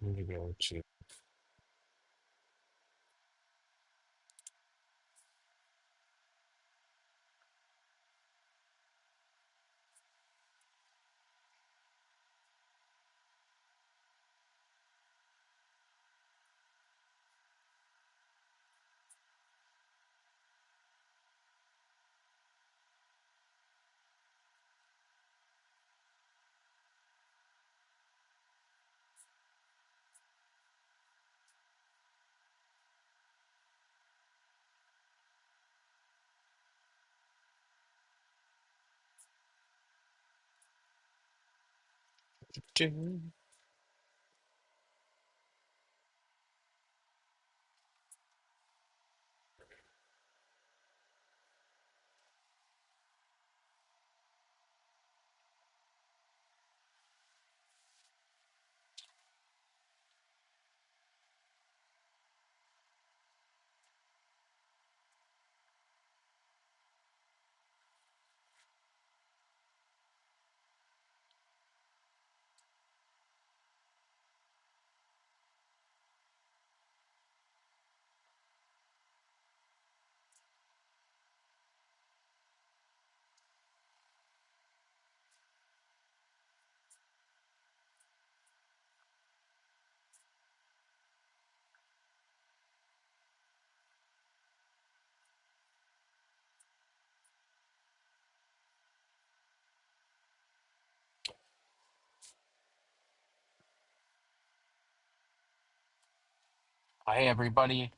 Let me go to. Hi, everybody.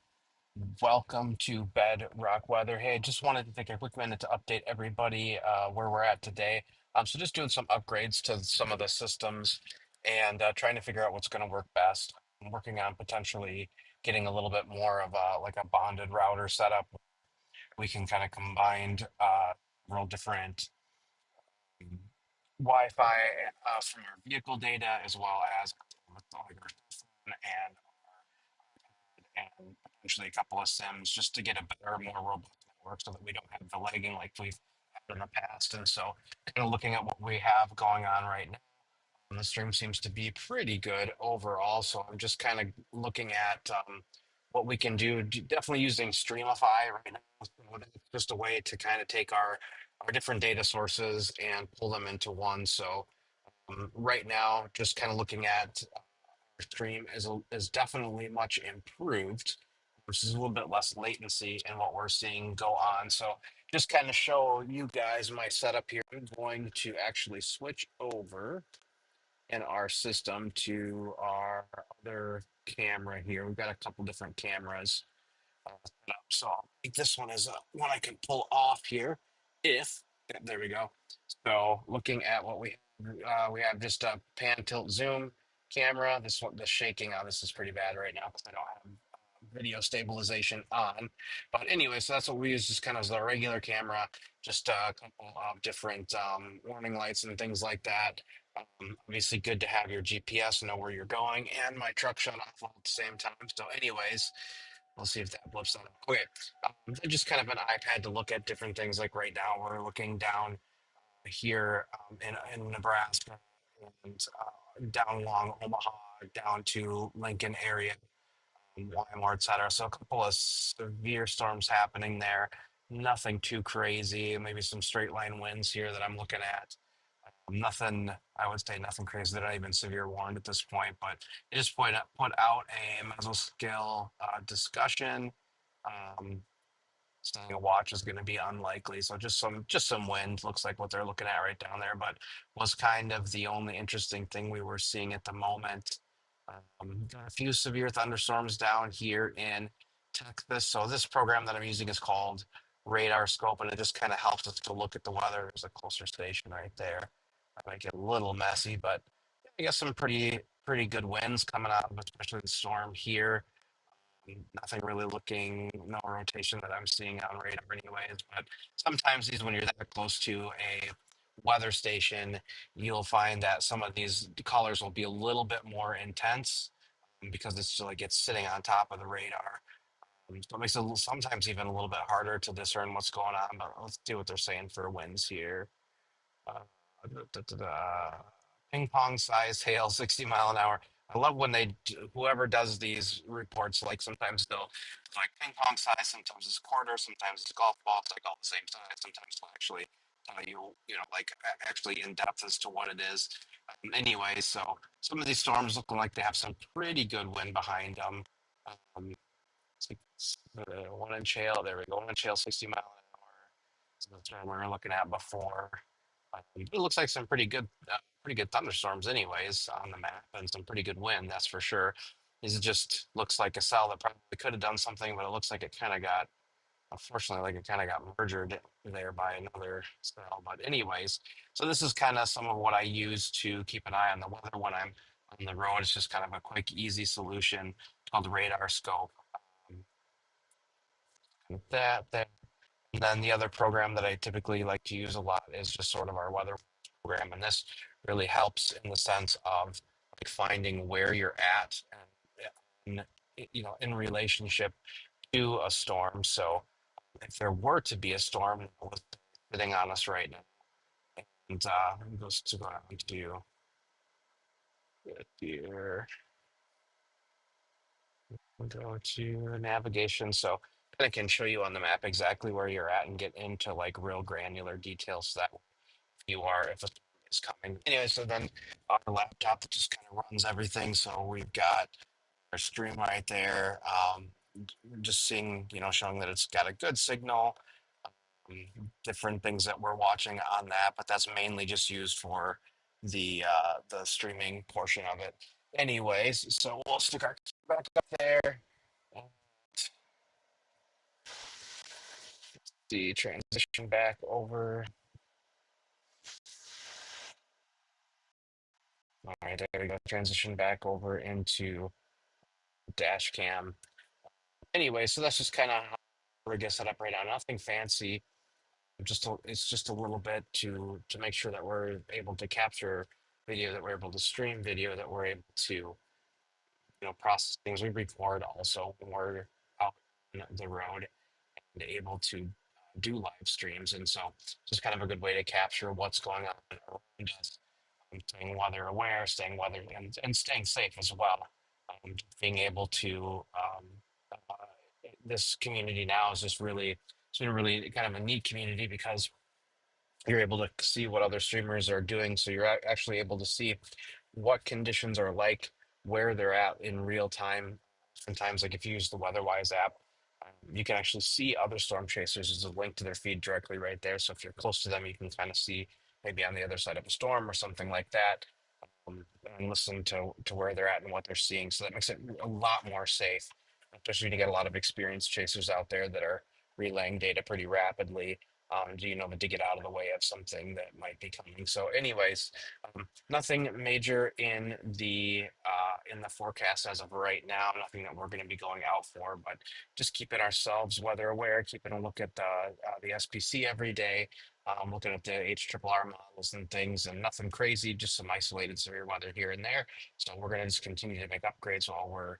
Welcome to Bedrock Weather. Hey, just wanted to take a quick minute to update everybody where we're at today. So just doing some upgrades to some of the systems and trying to figure out what's going to work best. I'm working on potentially getting a little bit more of a bonded router setup. We can kind of combine several different Wi-Fi from our vehicle data as well as with like our phone and potentially a couple of sims just to get a better, more robust network so that we don't have the lagging like we've had in the past. And so, kind of looking at what we have going on right now, the stream seems to be pretty good overall. So, I'm just kind of looking at what we can do. Definitely using Streamify right now. So that's just a way to kind of take our different data sources and pull them into one. So, right now, just kind of looking at stream is definitely much improved versus a little bit less latency in what we're seeing go on. So just kind of show you guys my setup here. I'm going to actually switch over in our system to our other camera here. We've got a couple different cameras set up. So I'll think this one is one I can pull off here. If there we go. So looking at what we have just a pan tilt zoom camera. This one, the shaking on this is pretty bad right now because I don't have video stabilization on. But anyway, so that's what we use just kind of as a regular camera, just a couple of different warning lights and things like that. Obviously, good to have your GPS, know where you're going, and my truck shut off all at the same time. So, anyways, we'll see if that blips on. Okay, just kind of an iPad to look at different things. Like right now, we're looking down here in Nebraska and down along Omaha, down to Lincoln area, Weimar, et cetera. So a couple of severe storms happening there. Nothing too crazy. Maybe some straight line winds here that I'm looking at. Nothing, I would say nothing crazy. They're not even severe warned at this point, but they just put out a mesoscale discussion. Um, Saying a watch is going to be unlikely. So just some wind looks like what they're looking at right down there, but was kind of the only interesting thing we were seeing at the moment. Got a few severe thunderstorms down here in Texas. So this program that I'm using is called Radar Scope, and it just kind of helps us to look at the weather. There's a closer station right there. I might get a little messy, but I guess some pretty good winds coming out of especially the storm here. Nothing really looking, no rotation that I'm seeing on radar anyways. But sometimes these, when you're that close to a weather station, you'll find that some of these colors will be a little bit more intense because it's like it's sitting on top of the radar. So it makes it sometimes even a little bit harder to discern what's going on. But let's see what they're saying for winds here. Uh, da, da, da, da. Ping pong size hail, 60 mile an hour. I love when whoever does these reports, like sometimes they'll like ping pong size, sometimes it's quarter, sometimes it's golf balls, like all the same size. Sometimes they'll actually tell you, like actually in depth as to what it is. Anyway, so some of these storms looking like they have some pretty good wind behind them. Um, it's like 1 inch hail. There we go. 1 inch hail, 60 mile an hour. So that's what we were looking at before. It looks like some pretty good thunderstorms, anyways, on the map, and some pretty good wind. That's for sure. This just looks like a cell that probably could have done something, but it looks like it kind of got, unfortunately, like it kind of got merged there by another cell. But anyways, so this is kind of some of what I use to keep an eye on the weather when I'm on the road. It's just kind of a quick, easy solution called radar scope. Um, that. And then the other program that I typically like to use a lot is just sort of our weather program. And this really helps in the sense of like finding where you're at and in relationship to a storm. So if there were to be a storm with sitting on us right now, and let me go on to here, we'll go to navigation. So kind of can show you on the map exactly where you're at and get into like real granular details. So that you are if a storm is coming. Anyway, so then our laptop that just kind of runs everything. So we've got our stream right there. Just seeing, showing that it's got a good signal. Different things that we're watching on that, but that's mainly just used for the streaming portion of it. Anyways, so we'll stick our back up there. The transition back over. All right, there we go. Transition back over into dash cam. Anyway, so that's just kind of how we're gonna set up right now. Nothing fancy. It's just a little bit to make sure that we're able to capture video, that we're able to stream video, that we're able to process things. We record also when we're out on the road and able to do live streams, and so just kind of a good way to capture what's going on around us. Staying weather aware, staying weather and staying safe as well. Being able to uh, this community now is just really it's been really kind of a neat community because you're able to see what other streamers are doing, so you're actually able to see what conditions are like, where they're at in real time. Sometimes, like if you use the WeatherWise app, you can actually see other storm chasers. There's a link to their feed directly right there. So if you're close to them, you can kind of see maybe on the other side of a storm or something like that, and listen to where they're at and what they're seeing. So that makes it a lot more safe, especially when you get a lot of experienced chasers out there that are relaying data pretty rapidly. To get out of the way of something that might be coming. So, anyways, nothing major in the forecast as of right now. Nothing that we're going to be going out for, but just keeping ourselves weather aware, keeping a look at the SPC every day, looking at the HRRR models and things, and nothing crazy, just some isolated severe weather here and there. So we're going to just continue to make upgrades while we're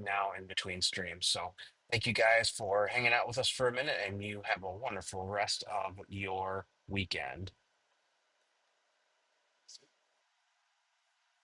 now in between streams. So thank you guys for hanging out with us for a minute, and you have a wonderful rest of your weekend.